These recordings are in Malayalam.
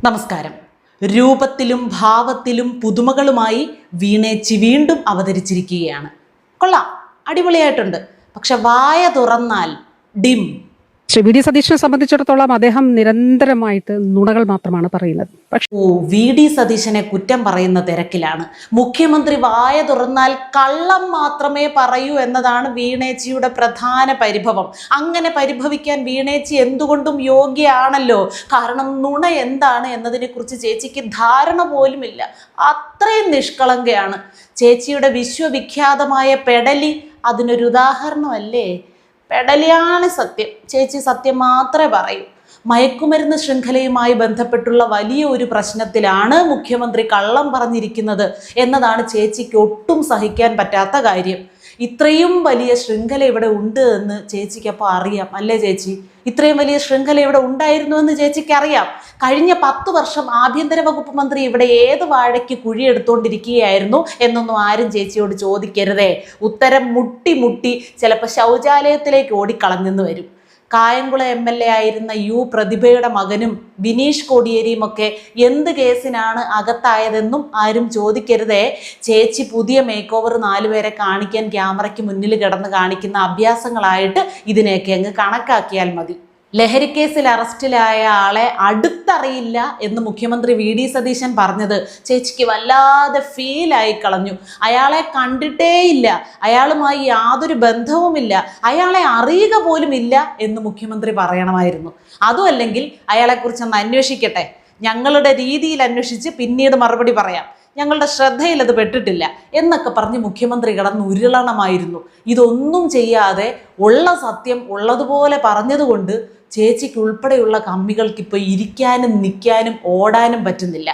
നമസ്കാരം. രൂപത്തിലും ഭാവത്തിലും പുതുമകളുമായി വീണേച്ചി വീണ്ടും അവതരിച്ചിരിക്കുകയാണ്. കൊള്ളാം, അടിപൊളിയായിട്ടുണ്ട്. പക്ഷെ വായ തുറന്നാൽ ഡിം. ശ്രീ വി ഡി സതീശനെ സംബന്ധിച്ചിടത്തോളം അദ്ദേഹം നിരന്തരമായിട്ട് നുണകൾ മാത്രമാണ് പറയുന്നത്. വി ഡി സതീശനെ കുറ്റം പറയുന്ന തിരക്കിലാണ്. മുഖ്യമന്ത്രി വായ തുറന്നാൽ കള്ളം മാത്രമേ പറയൂ എന്നതാണ് വീണേച്ചിയുടെ പ്രധാന പരിഭവം. അങ്ങനെ പരിഭവിക്കാൻ വീണേച്ചി എന്തുകൊണ്ടും യോഗ്യയാണല്ലോ. കാരണം നുണ എന്താണ് എന്നതിനെ കുറിച്ച് ചേച്ചിക്ക് ധാരണ പോലുമില്ല. അത്രയും നിഷ്കളങ്കയാണ്. ചേച്ചിയുടെ വിശ്വവിഖ്യാതമായ പെടലി അതിനൊരു ഉദാഹരണമല്ലേ. പെടലിയാണ് സത്യം. ചേച്ചി സത്യം മാത്രമേ പറയൂ. മയക്കുമരുന്ന് ശൃംഖലയുമായി ബന്ധപ്പെട്ടുള്ള വലിയ ഒരു പ്രശ്നത്തിലാണ് മുഖ്യമന്ത്രി കള്ളം പറഞ്ഞിരിക്കുന്നത് എന്നതാണ് ചേച്ചിക്ക് ഒട്ടും സഹിക്കാൻ പറ്റാത്ത കാര്യം. ഇത്രയും വലിയ ശൃംഖല ഇവിടെ ഉണ്ട് എന്ന് ചേച്ചിക്കപ്പോൾ അറിയാം അല്ലേ ചേച്ചി? ഇത്രയും വലിയ ശൃംഖല ഇവിടെ ഉണ്ടായിരുന്നു എന്ന് ചേച്ചിക്ക് അറിയാം. കഴിഞ്ഞ 10 വർഷം ആഭ്യന്തര വകുപ്പ് മന്ത്രി ഇവിടെ ഏത് വാഴയ്ക്ക് കുഴിയെടുത്തോണ്ടിരിക്കുകയായിരുന്നു എന്നൊന്നും ആരും ചേച്ചിയോട് ചോദിക്കരുതേ. ഉത്തരം മുട്ടി ചിലപ്പോൾ ശൗചാലയത്തിലേക്ക് ഓടിക്കളഞ്ഞെന്ന് വരും. കായംകുളം MLA ആയിരുന്ന പ്രതിഭയുടെ മകനും ബിനീഷ് കോടിയേരിയും ഒക്കെ എന്ത് കേസിനാണ് അകത്തായതെന്നും ആരും ചോദിക്കരുതേ. ചേച്ചി പുതിയ മേക്ക് ഓവർ 4 പേരെ കാണിക്കാൻ ക്യാമറയ്ക്ക് മുന്നിൽ കിടന്ന് കാണിക്കുന്ന അഭ്യാസങ്ങളായിട്ട് ഇതിനെയൊക്കെ അങ്ങ് കണക്കാക്കിയാൽ മതി. ലഹരിക്കേസിൽ അറസ്റ്റിലായ ആളെ അടുത്തറിയില്ല എന്ന് മുഖ്യമന്ത്രി വി ഡി സതീശൻ പറഞ്ഞത് ചേച്ചിക്ക് വല്ലാതെ ഫീലായി കളഞ്ഞു. അയാളെ കണ്ടിട്ടേയില്ല, അയാളുമായി യാതൊരു ബന്ധവുമില്ല, അയാളെ അറിയുക പോലും ഇല്ല എന്ന് മുഖ്യമന്ത്രി പറയണമായിരുന്നു. അതും അല്ലെങ്കിൽ അയാളെക്കുറിച്ചൊന്ന് അന്വേഷിക്കട്ടെ, ഞങ്ങളുടെ രീതിയിൽ അന്വേഷിച്ച് പിന്നീട് മറുപടി പറയാം, ഞങ്ങളുടെ ശ്രദ്ധയിൽ അത് പെട്ടിട്ടില്ല എന്നൊക്കെ പറഞ്ഞ് മുഖ്യമന്ത്രി കിടന്ന് ഉരുളണമായിരുന്നു. ഇതൊന്നും ചെയ്യാതെ ഉള്ള സത്യം ഉള്ളതുപോലെ പറഞ്ഞതുകൊണ്ട് ചേച്ചിക്ക് ഉൾപ്പെടെയുള്ള കമ്മികൾക്ക് ഇപ്പോൾ ഇരിക്കാനും നിൽക്കാനും ഓടാനും പറ്റുന്നില്ല.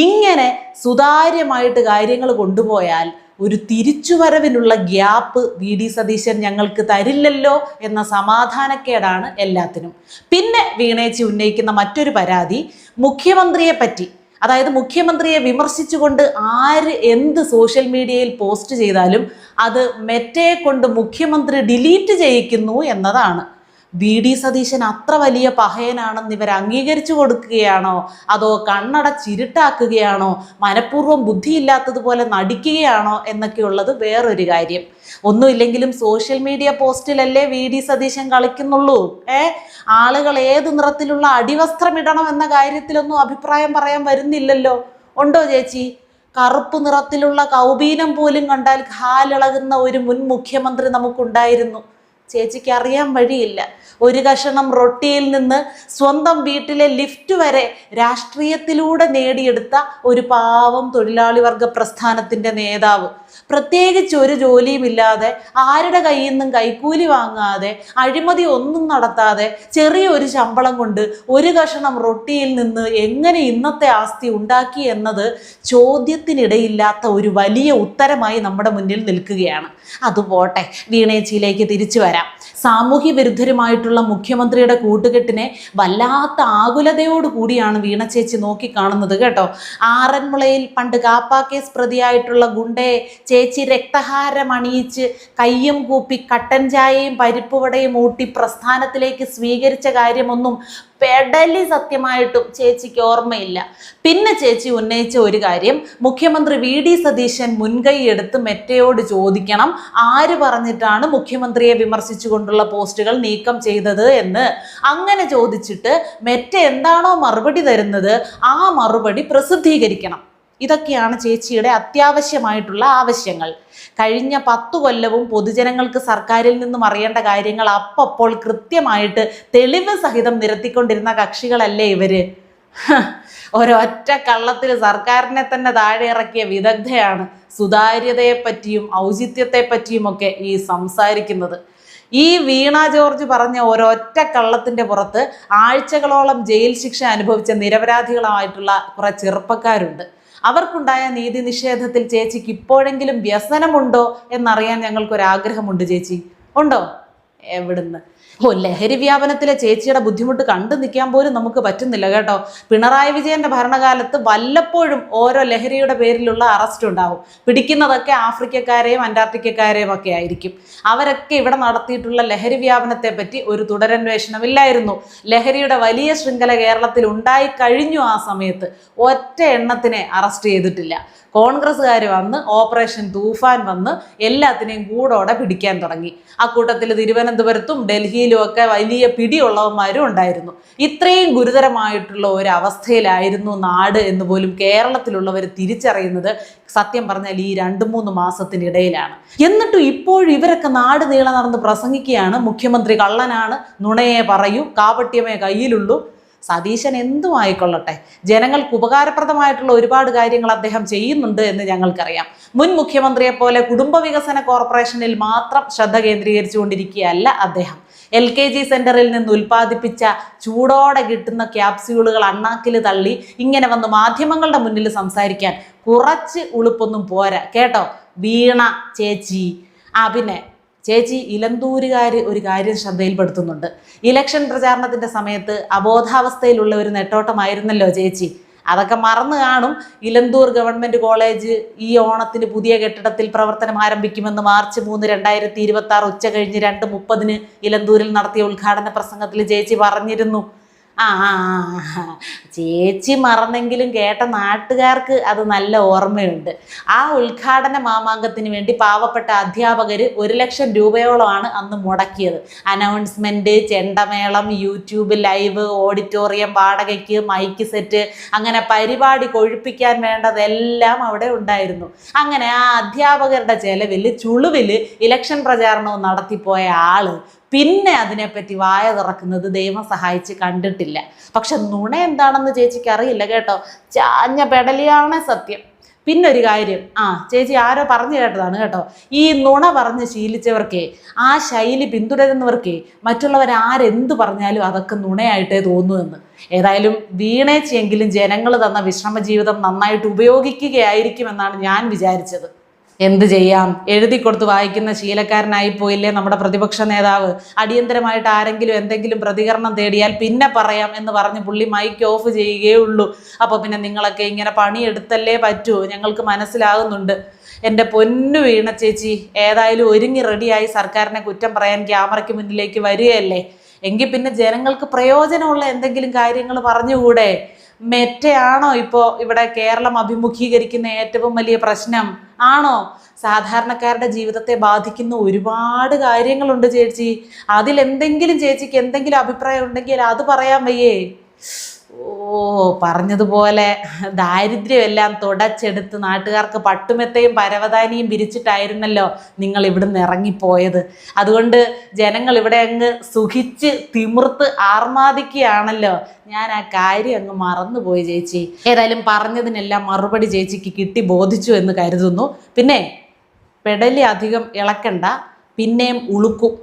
ഇങ്ങനെ സുതാര്യമായിട്ട് കാര്യങ്ങൾ കൊണ്ടുപോയാൽ ഒരു തിരിച്ചുവരവിനുള്ള ഗ്യാപ്പ് വി ഡി സതീശൻ ഞങ്ങൾക്ക് തരില്ലല്ലോ എന്ന സമാധാനക്കേടാണ് എല്ലാത്തിനും. പിന്നെ വീണേച്ചി ഉന്നയിക്കുന്ന മറ്റൊരു പരാതി മുഖ്യമന്ത്രിയെ പറ്റി. അതായത് മുഖ്യമന്ത്രിയെ വിമർശിച്ചുകൊണ്ട് ആര് എന്ത് സോഷ്യൽ മീഡിയയിൽ പോസ്റ്റ് ചെയ്താലും അത് മെറ്റയെ കൊണ്ട് മുഖ്യമന്ത്രി ഡിലീറ്റ് ചെയ്യിക്കുന്നു എന്നതാണ്. വി ഡി സതീശൻ അത്ര വലിയ പഹയനാണെന്ന് ഇവർ അംഗീകരിച്ചു കൊടുക്കുകയാണോ, അതോ കണ്ണടച്ചിരുട്ടാക്കുകയാണോ, മനഃപൂർവ്വം ബുദ്ധിയില്ലാത്തതുപോലെ നടിക്കുകയാണോ എന്നൊക്കെയുള്ളത് വേറൊരു കാര്യം. ഒന്നുമില്ലെങ്കിലും സോഷ്യൽ മീഡിയ പോസ്റ്റിലല്ലേ വി ഡി സതീശൻ കളിക്കുന്നുള്ളൂ. ആളുകൾ ഏത് നിറത്തിലുള്ള അടിവസ്ത്രം ഇടണം എന്ന കാര്യത്തിലൊന്നും അഭിപ്രായം പറയാൻ വരുന്നില്ലല്ലോ. ഉണ്ടോ ചേച്ചി? കറുപ്പ് നിറത്തിലുള്ള കൗബീനം പോലും കണ്ടാൽ കാലിളകുന്ന ഒരു മുൻ മുഖ്യമന്ത്രി നമുക്കുണ്ടായിരുന്നു. ചേച്ചിക്ക് അറിയാൻ വഴിയില്ല. ഒരു കഷണം റൊട്ടിയിൽ നിന്ന് സ്വന്തം വീട്ടിലെ ലിഫ്റ്റ് വരെ രാഷ്ട്രീയത്തിലൂടെ നേടിയെടുത്ത ഒരു പാവം തൊഴിലാളി വർഗ പ്രസ്ഥാനത്തിൻ്റെ നേതാവ്. പ്രത്യേകിച്ച് ഒരു ജോലിയുമില്ലാതെ, ആരുടെ കയ്യിൽ നിന്നും കൈക്കൂലി വാങ്ങാതെ, അഴിമതി ഒന്നും നടത്താതെ, ചെറിയൊരു ശമ്പളം കൊണ്ട് ഒരു കഷണം റൊട്ടിയിൽ നിന്ന് എങ്ങനെ ഇന്നത്തെ ആസ്തി ഉണ്ടാക്കി എന്നത് ചോദ്യത്തിനിടയില്ലാത്ത ഒരു വലിയ ഉത്തരമായി നമ്മുടെ മുന്നിൽ നിൽക്കുകയാണ്. അതുപോട്ടെ, വീണേച്ചിയിലേക്ക് തിരിച്ചു വരാം. സാമൂഹ്യ വിരുദ്ധരുമായിട്ടുള്ള മുഖ്യമന്ത്രിയുടെ കൂട്ടുകെട്ടിനെ വല്ലാത്ത ആകുലതയോട് കൂടിയാണ് വീണച്ചേച്ചി നോക്കിക്കാണുന്നത് കേട്ടോ. ആറന്മുളയിൽ പണ്ട് കാപ്പ കേസ് പ്രതിയായിട്ടുള്ള ഗുണ്ടയെ ചേച്ചി രക്തഹാരം അണിയിച്ച് കയ്യും കൂപ്പി കട്ടൻ ചായയും പരിപ്പുവടയും ഊട്ടി പ്രസ്ഥാനത്തിലേക്ക് സ്വീകരിച്ച കാര്യമൊന്നും പെടലി സത്യമായിട്ടും ചേച്ചിക്ക് ഓർമ്മയില്ല. പിന്നെ ചേച്ചി ഉന്നയിച്ച ഒരു കാര്യം, മുഖ്യമന്ത്രി വി ഡി സതീശൻ മുൻകൈ എടുത്ത് മെറ്റയോട് ചോദിക്കണം ആര് പറഞ്ഞിട്ടാണ് മുഖ്യമന്ത്രിയെ വിമർശിച്ചുകൊണ്ടുള്ള പോസ്റ്റുകൾ നീക്കം ചെയ്തത് എന്ന്. അങ്ങനെ ചോദിച്ചിട്ട് മെറ്റ എന്താണോ മറുപടി തരുന്നത് ആ മറുപടി പ്രസിദ്ധീകരിക്കണം. ഇതൊക്കെയാണ് ചേച്ചിയുടെ അത്യാവശ്യമായിട്ടുള്ള ആവശ്യങ്ങൾ. കഴിഞ്ഞ 10 കൊല്ലവും പൊതുജനങ്ങൾക്ക് സർക്കാരിൽ നിന്നും അറിയേണ്ട കാര്യങ്ങൾ അപ്പോൾ കൃത്യമായിട്ട് തെളിവ് സഹിതം നിരത്തിക്കൊണ്ടിരുന്ന കക്ഷികളല്ലേ ഇവര്. ഒരൊറ്റ കള്ളത്തിൽ സർക്കാരിനെ തന്നെ താഴെ ഇറക്കിയ വിദഗ്ധയാണ് സുതാര്യതയെപ്പറ്റിയും ഔചിത്യത്തെപ്പറ്റിയും ഒക്കെ ഈ സംസാരിക്കുന്നത്. ഈ വീണ ജോർജ് പറഞ്ഞ ഒരൊറ്റ കള്ളത്തിൻ്റെ പുറത്ത് ആഴ്ചകളോളം ജയിൽ ശിക്ഷ അനുഭവിച്ച നിരപരാധികളായിട്ടുള്ള കുറെ ചെറുപ്പക്കാരുണ്ട്. അവർക്കുണ്ടായ നീതി നിഷേധത്തിൽ ചേച്ചിക്ക് ഇപ്പോഴെങ്കിലും വ്യസനമുണ്ടോ എന്നറിയാൻ ഞങ്ങൾക്കൊരാഗ്രഹമുണ്ട്. ചേച്ചി ഉണ്ടോ? എവിടുന്ന്? ലഹരി വ്യാപനത്തിലെ ചേച്ചിയുടെ ബുദ്ധിമുട്ട് കണ്ടു നിൽക്കാൻ പോലും നമുക്ക് പറ്റുന്നില്ല കേട്ടോ. പിണറായി വിജയന്റെ ഭരണകാലത്ത് വല്ലപ്പോഴും ഓരോ ലഹരിയുടെ പേരിലുള്ള അറസ്റ്റ് ഉണ്ടാവും. പിടിക്കുന്നതൊക്കെ ആഫ്രിക്കക്കാരെയും അന്റാർട്ടിക്കക്കാരെയും ഒക്കെ ആയിരിക്കും. അവരൊക്കെ ഇവിടെ നടത്തിയിട്ടുള്ള ലഹരി വ്യാപനത്തെ പറ്റി ഒരു തുടരന്വേഷണമില്ലായിരുന്നു. ലഹരിയുടെ വലിയ ശൃംഖല കേരളത്തിൽ ഉണ്ടായി കഴിഞ്ഞു. ആ സമയത്ത് ഒറ്റ എണ്ണത്തിനെ അറസ്റ്റ് ചെയ്തിട്ടില്ല. കോൺഗ്രസ്സുകാർ വന്ന് ഓപ്പറേഷൻ തൂഫാൻ വന്ന് എല്ലാത്തിനെയും കൂടോടെ പിടിക്കാൻ തുടങ്ങി. അക്കൂട്ടത്തിൽ തിരുവനന്തപുരത്തും ഡൽഹിയിലും ഒക്കെ വലിയ പിടിയുള്ളവന്മാരും ഉണ്ടായിരുന്നു. ഇത്രയും ഗുരുതരമായിട്ടുള്ള ഒരു അവസ്ഥയിലായിരുന്നു നാട് എന്ന് പോലും കേരളത്തിലുള്ളവർ തിരിച്ചറിയുന്നത് സത്യം പറഞ്ഞാൽ ഈ 2-3 മാസത്തിനിടയിലാണ്. എന്നിട്ടും ഇപ്പോഴും ഇവരൊക്കെ നാട് നീളെ നടന്ന് പ്രസംഗിക്കുകയാണ്. മുഖ്യമന്ത്രി കള്ളനാണ്, നുണയെ പറയൂ, കാപട്യമേ കയ്യിലുള്ളൂ. സതീശൻ എന്തും ആയിക്കൊള്ളട്ടെ, ജനങ്ങൾക്ക് ഉപകാരപ്രദമായിട്ടുള്ള ഒരുപാട് കാര്യങ്ങൾ അദ്ദേഹം ചെയ്യുന്നുണ്ട് എന്ന് ഞങ്ങൾക്കറിയാം. മുൻ മുഖ്യമന്ത്രിയെ പോലെ കുടുംബ വികസന കോർപ്പറേഷനിൽ മാത്രം ശ്രദ്ധ കേന്ദ്രീകരിച്ചുകൊണ്ടിരിക്കുകയല്ല അദ്ദേഹം. LKG സെന്ററിൽ നിന്ന് ഉൽപ്പാദിപ്പിച്ച ചൂടോടെ കിട്ടുന്ന ക്യാപ്സ്യൂളുകൾ അണ്ണാക്കിൽ തള്ളി ഇങ്ങനെ വന്ന് മാധ്യമങ്ങളുടെ മുന്നിൽ സംസാരിക്കാൻ കുറച്ച് ഉളുപ്പൊന്നും പോരാ കേട്ടോ. വീണ ചേച്ചി, പിന്നെ ചേച്ചി ഇലന്തൂരുകാർ ഒരു കാര്യം ശ്രദ്ധയിൽപ്പെടുത്തുന്നുണ്ട്. ഇലക്ഷൻ പ്രചാരണത്തിൻ്റെ സമയത്ത് അബോധാവസ്ഥയിലുള്ള ഒരു നെട്ടോട്ടമായിരുന്നല്ലോ ചേച്ചി. അതൊക്കെ മറന്നു കാണും. ഇലന്തൂർ ഗവൺമെൻറ് കോളേജ് ഈ ഓണത്തിന് പുതിയ കെട്ടിടത്തിൽ പ്രവർത്തനം ആരംഭിക്കുമെന്ന് മാർച്ച് 3, 2026 ഉച്ച കഴിഞ്ഞ് 2:30 ഇലന്തൂരിൽ നടത്തിയ ഉദ്ഘാടന പ്രസംഗത്തിൽ ചേച്ചി പറഞ്ഞിരുന്നു. ചേച്ചി മറന്നെങ്കിലും കേട്ട നാട്ടുകാർക്ക് അത് നല്ല ഓർമ്മയുണ്ട്. ആ ഉദ്ഘാടന മാമാങ്കത്തിന് വേണ്ടി പാവപ്പെട്ട അധ്യാപകർ 1 ലക്ഷം രൂപയോളമാണ് അന്ന് മുടക്കിയത്. അനൗൺസ്മെന്റ്, ചെണ്ടമേളം, യൂട്യൂബ് ലൈവ്, ഓഡിറ്റോറിയം വാടകയ്ക്ക്, മൈക്ക് സെറ്റ്, അങ്ങനെ പരിപാടി കൊഴുപ്പിക്കാൻ വേണ്ടതെല്ലാം അവിടെ ഉണ്ടായിരുന്നു. അങ്ങനെ ആ അധ്യാപകരുടെ ചെലവിൽ ചുളുവിൽ ഇലക്ഷൻ പ്രചാരണവും നടത്തിപ്പോയ ആള് പിന്നെ അതിനെപ്പറ്റി വായ തുറക്കുന്നത് ദൈവം സഹായിച്ച് കണ്ടിട്ടില്ല. പക്ഷെ നുണ എന്താണെന്ന് ചേച്ചിക്ക് അറിയില്ല കേട്ടോ. ചാഞ്ഞ പെടലിയാണ് സത്യം. പിന്നൊരു കാര്യം, ചേച്ചി ആരോ പറഞ്ഞു കേട്ടതാണ് കേട്ടോ. ഈ നുണ പറഞ്ഞ് ശീലിച്ചവർക്കേ, ആ ശൈലി പിന്തുടരുന്നവർക്കേ മറ്റുള്ളവരാരെന്ത് പറഞ്ഞാലും അതൊക്കെ നുണയായിട്ടേ തോന്നുമെന്ന്. ഏതായാലും വീണേച്ചെങ്കിലും ജനങ്ങൾ തന്ന വിശ്രമ ജീവിതം നന്നായിട്ട് ഉപയോഗിക്കുകയായിരിക്കുമെന്നാണ് ഞാൻ വിചാരിച്ചത്. എന്ത് ചെയ്യാം, എഴുതി കൊടുത്ത് വായിക്കുന്ന ശീലക്കാരനായി പോയില്ലേ നമ്മുടെ പ്രതിപക്ഷ നേതാവ്. അടിയന്തരമായിട്ട് ആരെങ്കിലും എന്തെങ്കിലും പ്രതികരണം തേടിയാൽ പിന്നെ പറയാം എന്ന് പറഞ്ഞ് പുള്ളി മൈക്ക് ഓഫ് ചെയ്യുകയേ ഉള്ളൂ. അപ്പോൾ പിന്നെ നിങ്ങളൊക്കെ ഇങ്ങനെ പണിയെടുത്തല്ലേ പറ്റൂ, ഞങ്ങൾക്ക് മനസ്സിലാകുന്നുണ്ട്. എൻ്റെ പൊന്നു വീണ ചേച്ചി, ഏതായാലും ഒരുങ്ങി റെഡിയായി സർക്കാരിനെ കുറ്റം പറയാൻ ക്യാമറയ്ക്ക് മുന്നിലേക്ക് വരികയല്ലേ. എങ്കിൽ പിന്നെ ജനങ്ങൾക്ക് പ്രയോജനമുള്ള എന്തെങ്കിലും കാര്യങ്ങൾ പറഞ്ഞുകൂടെ? മെറ്റയാണോ ഇപ്പോൾ ഇവിടെ കേരളം അഭിമുഖീകരിക്കുന്ന ഏറ്റവും വലിയ പ്രശ്നം? ആണോ? സാധാരണക്കാരുടെ ജീവിതത്തെ ബാധിക്കുന്ന ഒരുപാട് കാര്യങ്ങളുണ്ട് ചേച്ചി. അതിലെന്തെങ്കിലും ചേച്ചിക്ക് എന്തെങ്കിലും അഭിപ്രായം ഉണ്ടെങ്കിൽ അത് പറയാൻ വയ്യേ? പറഞ്ഞതുപോലെ ദാരിദ്ര്യമെല്ലാം തുടച്ചെടുത്ത് നാട്ടുകാർക്ക് പട്ടുമെത്തയും പരവതാനിയും വിരിച്ചിട്ടായിരുന്നല്ലോ നിങ്ങൾ ഇവിടുന്ന് ഇറങ്ങിപ്പോയത്. അതുകൊണ്ട് ജനങ്ങൾ ഇവിടെ അങ്ങ് സുഖിച്ച് തിമിർത്ത് ആർമാദിക്കുകയാണല്ലോ. ഞാൻ ആ കാര്യം അങ്ങ് മറന്നുപോയി ചേച്ചി. ഏതായാലും പറഞ്ഞതിനെല്ലാം മറുപടി ചേച്ചിക്ക് കിട്ടി ബോധിച്ചു എന്ന് കരുതുന്നു. പിന്നെ പെടലി അധികം ഇളക്കണ്ട, പിന്നെയും ഉളുക്കും.